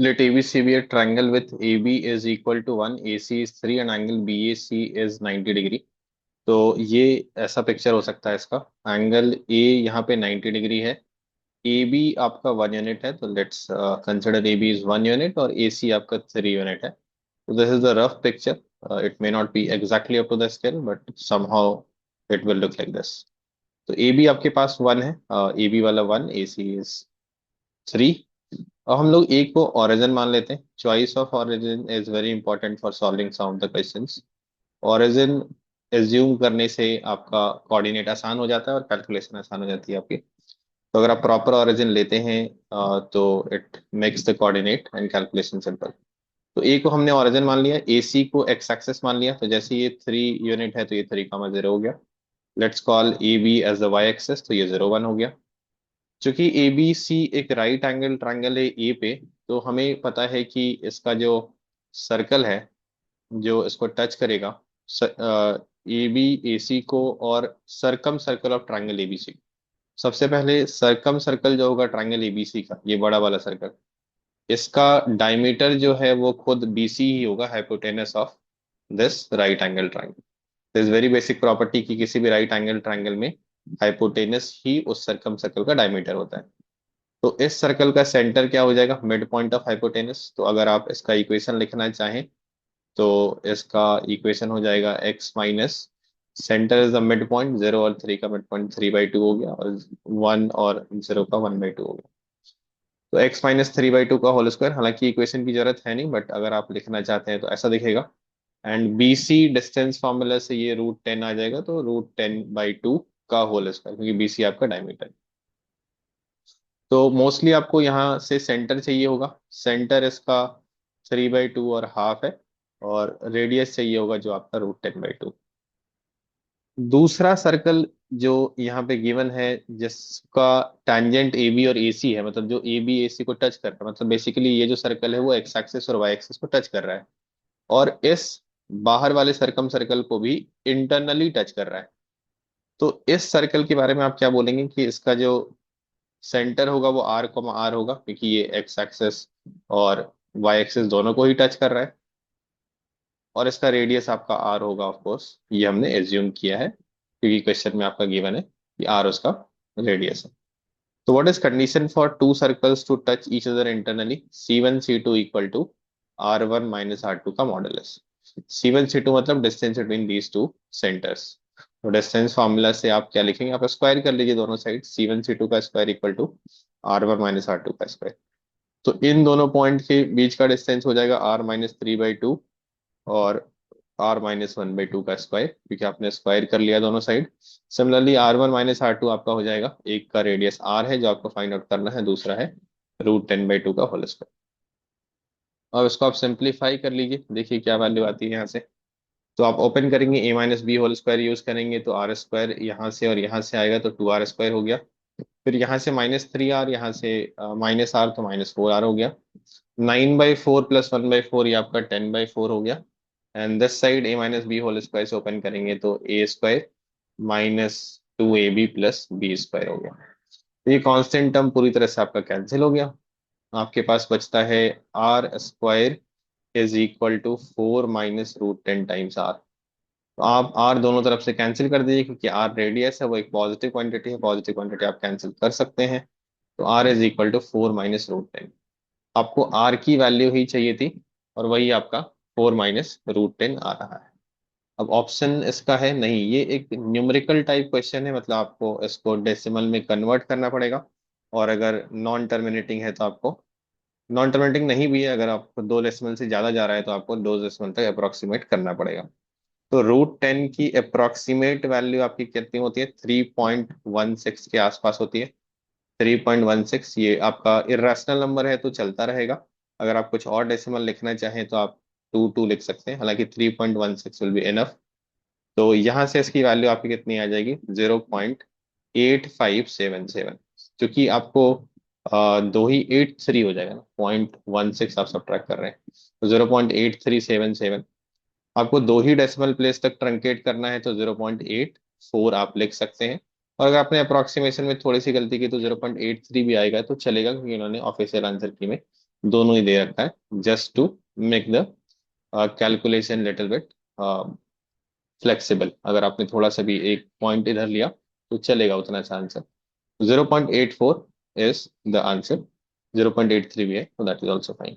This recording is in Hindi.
Let ABC be a triangle with AB is equal to 1, AC is 3 and angle BAC is 90 degree. तो ये ऐसा पिक्चर हो सकता है इसका। एंगल ए यहाँ पे 90 डिग्री है। ए बी आपका 1 यूनिट है, तो let's consider A B is 1 unit और ए सी आपका 3 यूनिट है। तो this is the rough picture. It may not be exactly up to the scale but somehow it will look like this. तो ए बी आपके पास 1 है, ए बी वाला 1, ए सी इज 3। और हम लोग ए को ओरिजिन मान लेते हैं। Choice of origin is very important for solving some of the questions. Origin assume करने से आपका कोऑर्डिनेट आसान हो जाता है और कैलकुलेशन आसान हो जाती है आपकी। तो अगर आप प्रॉपर ओरिजिन लेते हैं तो it makes the coordinate and calculation simple. तो ए को हमने ओरिजिन मान लिया, ए सी को एक्स एक्सेस मान लिया, तो जैसे ये 3 यूनिट है तो ये 3, 0 हो गया। Let's call A B as the Y axis, तो ये 0, 1 हो गया। चूंकि ए बी सी एक राइट एंगल ट्रायंगल है ए पे, तो हमें पता है कि इसका जो सर्कल है जो इसको टच करेगा ए बी ए सी को, और सरकम सर्कल ऑफ ट्रायंगल एबीसी। सबसे पहले सरकम सर्कल जो होगा ट्रायंगल एबीसी का, ये बड़ा वाला सर्कल, इसका डायमीटर जो है वो खुद बीसी ही होगा, hypotenuse of this right angle triangle. This very basic property कि किसी भी राइट एंगल ट्रायंगल में हाइपोटेनस ही उस सरकम सर्कल का डायमीटर होता है। तो इस सर्कल का सेंटर क्या हो जाएगा? Mid point of hypotenuse. तो अगर आप इसका इक्वेशन लिखना चाहें तो इसका इक्वेशन हो जाएगा x minus centre is the mid point, 0 और 3 का मिड पॉइंट 3/2 हो गया, और 1 और 0 का 1/2 हो गया। तो x-3/2 का होल स्क्वायर। हालांकि इक्वेशन की जरूरत है नहीं, बट अगर आप लिखना चाहते हैं तो ऐसा दिखेगा। And B C distance formula से ये √10 आ जाएगा, तो √10/2 का होल स्क्वायर, क्योंकि बी सी आपका डायमीटर है। तो मोस्टली आपको यहाँ से सेंटर चाहिए होगा। सेंटर इसका 3/2 और हाफ है, और रेडियस चाहिए होगा जो आपका √10/2। दूसरा सर्कल जो यहाँ पे गिवन है, जिसका टैंजेंट ए बी और ए सी है, मतलब जो ए बी ए सी को टच कर रहा है, मतलब बेसिकली ये जो सर्कल है वो एक्स एक्सिस और वाई एक्सिस को टच कर रहा है, और इस बाहर वाले सरकम सर्कल को भी इंटरनली टच कर रहा है। तो इस सर्कल के बारे में आप क्या बोलेंगे कि इसका जो सेंटर होगा वो R, R होगा, क्योंकि ये एक्स एक्सिस और वाई एक्सिस दोनों को ही टच कर रहा है। और इसका रेडियस आपका R होगा, ऑफ कोर्स ये हमने एज्यूम किया है क्योंकि क्वेश्चन में आपका गिवन है कि R उसका रेडियस है। तो what is condition for two circles to touch each other internally? C1 C2 equal to R1 - R2 का मॉडुलस। C1 C2 मतलब distance between these two centres. तो डिस्टेंस फॉर्मूला से आप क्या लिखेंगे? आप स्क्वायर कर लीजिए दोनों साइड। C1 C2 का square equal to R1 - R2 का स्क्वायर। तो इन दोनों पॉइंट के बीच का डिस्टेंस हो जाएगा R-3/2 और R-1/2 का स्क्वायर, क्योंकि आपने स्क्वायर कर लिया दोनों साइड। सिमिलरली R1 - R2 आपका हो जाएगा, एक का रेडियस R है जो आपको फाइंड आउट करना है, दूसरा है √10/2 का होल स्क्वायर। अब इसको आप सिंप्लीफाई कर लीजिए, देखिए क्या वैल्यू आती है यहाँ से। तो आप ओपन करेंगे, A - B whole square use करेंगे तो आर स्क्वायर यहाँ से और यहाँ से आएगा, तो 2R² हो गया। फिर यहाँ से -3R, यहाँ से -R, तो -4R हो गया। 9/4 + 1/4 ये आपका 10/4 हो गया। And this side A - B whole square से ओपन करेंगे तो A² -2AB + B² हो गया। तो ये कांस्टेंट टर्म पूरी तरह से आपका कैंसिल हो गया। आपके पास बचता है R² is equal to 4 - √10 times R। तो आप R दोनों तरफ से कैंसिल कर दीजिए, क्योंकि R रेडियस है, वो एक पॉजिटिव क्वांटिटी है, पॉजिटिव क्वांटिटी आप कैंसिल कर सकते हैं। तो R इज इक्वल टू 4 - √10। आपको R की वैल्यू ही चाहिए थी, और वही आपका 4 - √10 आ रहा है। अब ऑप्शन इसका है नहीं, ये एक न्यूमेरिकल टाइप क्वेश्चन है, मतलब आपको इसको डेसिमल में कन्वर्ट करना पड़ेगा। और अगर नॉन टर्मिनेटिंग है तो आपको, नॉन टर्मिनेटिंग नहीं भी है, अगर आपको 2 डेसिमल से ज्यादा जा रहा है तो आपको 2 डेसिमल तक अप्रोक्सीमेट करना पड़ेगा। तो √10 की अप्रोक्सीमेट वैल्यू आपकी कितनी होती है? 3.16 के आसपास होती है। 3.16 ये आपका इरेशनल नंबर है तो चलता रहेगा। अगर आप कुछ और डेसिमल लिखना चाहें तो आप 2 लिख सकते हैं, हालांकि 3.16 विल बी इनफ। तो यहाँ से इसकी वैल्यू आपकी कितनी आ जाएगी? 0.8577। क्योंकि आपको दो ही 83 हो जाएगा ना, 0.16 आप सब्ट्रैक्ट कर रहे हैं, तो 0.8377। आपको दो ही डेसिमल प्लेस तक ट्रंकेट करना है तो 0.84 आप लिख सकते हैं। और अगर आपने अप्रोक्सीमेशन में थोड़ी सी गलती की तो 0.83 भी आएगा तो चलेगा, क्योंकि इन्होंने ऑफिशियल आंसर की में दोनों ही दे रखा है, just to make the calculation little bit flexible. अगर आपने थोड़ा सा भी एक पॉइंट इधर लिया तो चलेगा उतना सा आंसर। 0.84 is the answer. 0.83 भी है तो दैट इज ऑल्सो फाइन।